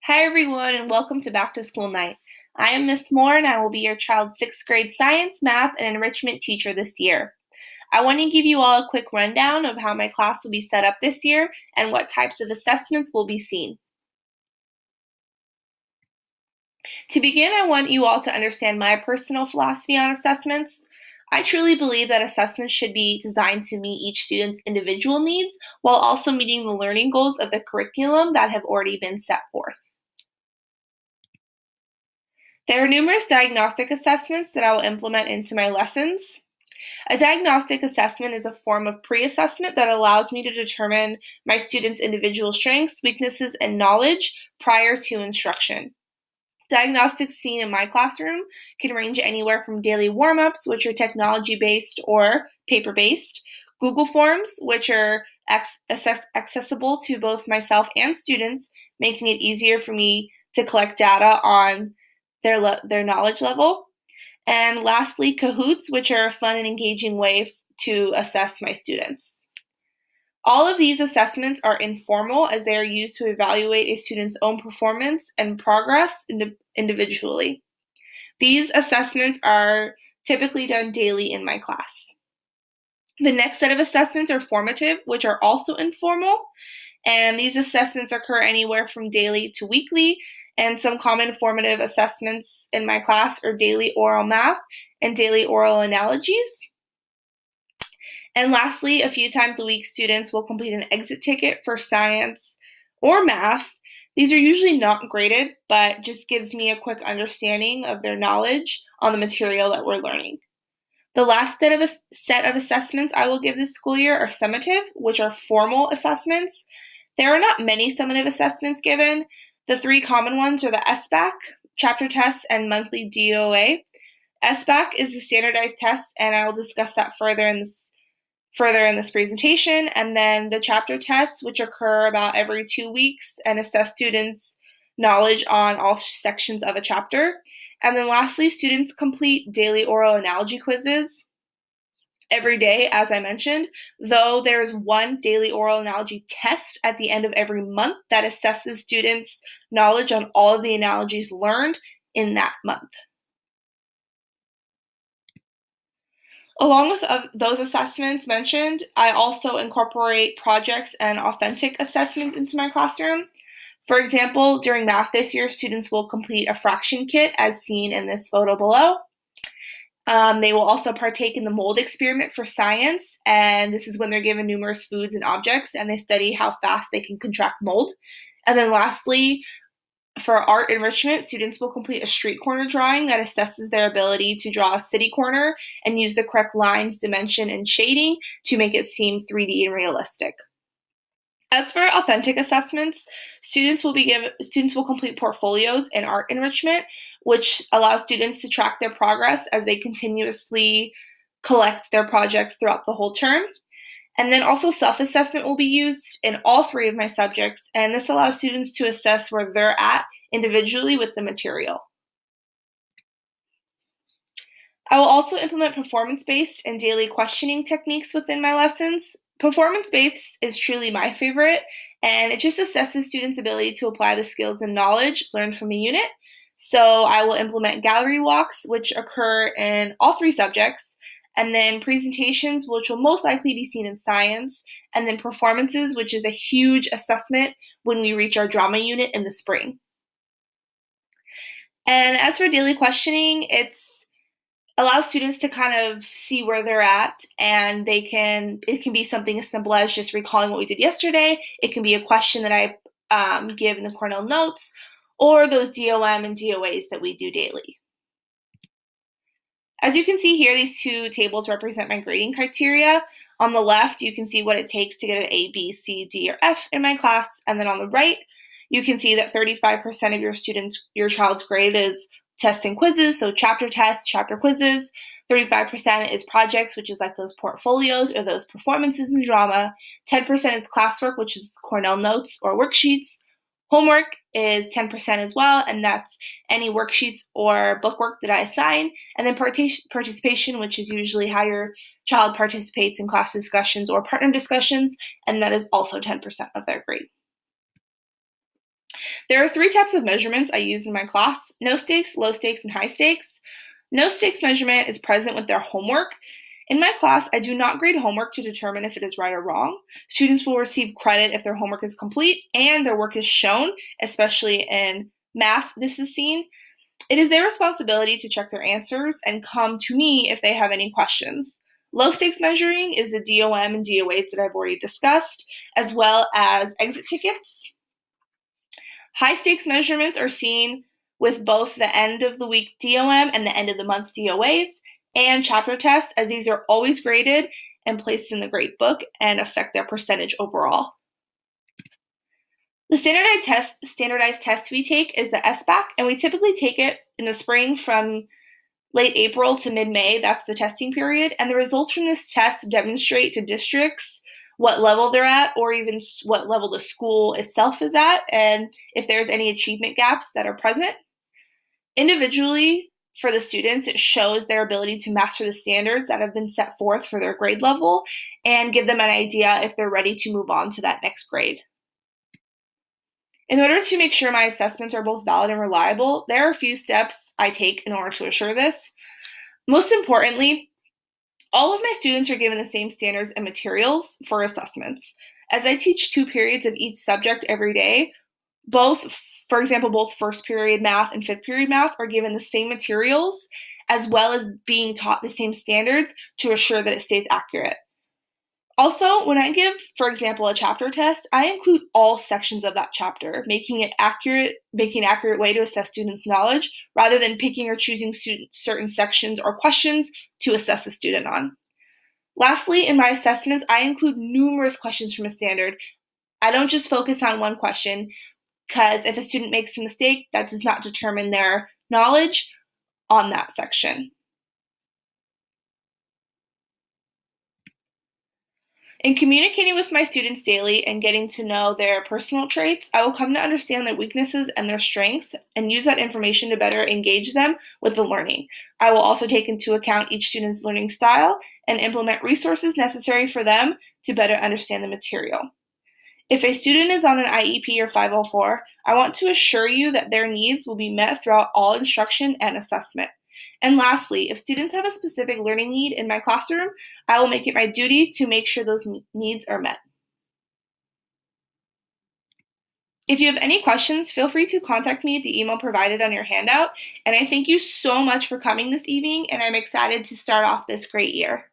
Hi everyone and welcome to Back to School Night. I am Miss Moore and I will be your child's 6th grade science, math, and enrichment teacher this year. I want to give you all a quick rundown of how my class will be set up this year and what types of assessments will be seen. To begin, I want you all to understand my personal philosophy on assessments. I truly believe that assessments should be designed to meet each student's individual needs while also meeting the learning goals of the curriculum that have already been set forth. There are numerous diagnostic assessments that I will implement into my lessons. A diagnostic assessment is a form of pre-assessment that allows me to determine my students' individual strengths, weaknesses, and knowledge prior to instruction. Diagnostics seen in my classroom can range anywhere from daily warm-ups, which are technology-based or paper-based, Google Forms, which are accessible to both myself and students, making it easier for me to collect data on their knowledge level. And lastly, Kahoots, which are a fun and engaging way to assess my students. All of these assessments are informal as they are used to evaluate a student's own performance and progress individually. These assessments are typically done daily in my class. The next set of assessments are formative, which are also informal, and these assessments occur anywhere from daily to weekly. And some common formative assessments in my class are daily oral math and daily oral analogies. And lastly, a few times a week, students will complete an exit ticket for science or math. These are usually not graded, but just gives me a quick understanding of their knowledge on the material that we're learning. The last set of assessments I will give this school year are summative, which are formal assessments. There are not many summative assessments given. The three common ones are the SBAC, chapter tests, and monthly DOA. SBAC is the standardized test, and I will discuss that further in this presentation. And then the chapter tests, which occur about every 2 weeks and assess students' knowledge on all sections of a chapter. And then lastly, students complete daily oral analogy quizzes every day, as I mentioned, though there is one daily oral analogy test at the end of every month that assesses students' knowledge on all of the analogies learned in that month. Along with those assessments mentioned, I also incorporate projects and authentic assessments into my classroom. For example, during math this year, students will complete a fraction kit as seen in this photo below. They will also partake in the mold experiment for science, and this is when they're given numerous foods and objects, and they study how fast they can contract mold. And then lastly, for art enrichment, students will complete a street corner drawing that assesses their ability to draw a city corner and use the correct lines, dimension, and shading to make it seem 3D and realistic. As for authentic assessments, students will complete portfolios in art enrichment, which allows students to track their progress as they continuously collect their projects throughout the whole term. And then also self-assessment will be used in all three of my subjects, and this allows students to assess where they're at individually with the material. I will also implement performance-based and daily questioning techniques within my lessons. Performance-based is truly my favorite, and it just assesses students' ability to apply the skills and knowledge learned from a unit. So I will implement gallery walks, which occur in all three subjects, and then presentations, which will most likely be seen in science, and then performances, which is a huge assessment when we reach our drama unit in the spring. And as for daily questioning, it allows students to kind of see where they're at, and it can be something as simple as just recalling what we did yesterday. It can be a question that I give in the Cornell notes, or those DOM and DOAs that we do daily. As you can see here, these two tables represent my grading criteria. On the left, you can see what it takes to get an A, B, C, D, or F in my class, and then on the right, you can see that 35% of your child's grade is tests and quizzes, so chapter tests, chapter quizzes. 35% is projects, which is like those portfolios or those performances in drama. 10% is classwork, which is Cornell notes or worksheets. Homework is 10% as well, and that's any worksheets or bookwork that I assign. And then participation, which is usually how your child participates in class discussions or partner discussions, and that is also 10% of their grade. There are 3 types of measurements I use in my class: no stakes, low stakes, and high stakes. No stakes measurement is present with their homework. In my class, I do not grade homework to determine if it is right or wrong. Students will receive credit if their homework is complete and their work is shown, especially in math, this is seen. It is their responsibility to check their answers and come to me if they have any questions. Low stakes measuring is the DOM and DOAs that I've already discussed, as well as exit tickets. High stakes measurements are seen with both the end of the week DOM and the end of the month DOAs, and chapter tests, as these are always graded and placed in the grade book and affect their percentage overall. The standardized test we take is the SBAC, and we typically take it in the spring from late April to mid-May. That's the testing period, and the results from this test demonstrate to districts what level they're at, or even what level the school itself is at, and if there's any achievement gaps that are present. Individually, for the students, it shows their ability to master the standards that have been set forth for their grade level and give them an idea if they're ready to move on to that next grade. In order to make sure my assessments are both valid and reliable, there are a few steps I take in order to assure this. Most importantly, all of my students are given the same standards and materials for assessments. As I teach 2 periods of each subject every day, for example, both first period math and fifth period math are given the same materials, as well as being taught the same standards to assure that it stays accurate. Also, when I give, for example, a chapter test, I include all sections of that chapter, making an accurate way to assess students' knowledge, rather than picking or choosing certain sections or questions to assess a student on. Lastly, in my assessments, I include numerous questions from a standard. I don't just focus on one question, because if a student makes a mistake, that does not determine their knowledge on that section. In communicating with my students daily and getting to know their personal traits, I will come to understand their weaknesses and their strengths and use that information to better engage them with the learning. I will also take into account each student's learning style and implement resources necessary for them to better understand the material. If a student is on an IEP or 504, I want to assure you that their needs will be met throughout all instruction and assessment. And lastly, if students have a specific learning need in my classroom, I will make it my duty to make sure those needs are met. If you have any questions, feel free to contact me at the email provided on your handout. And I thank you so much for coming this evening, and I'm excited to start off this great year.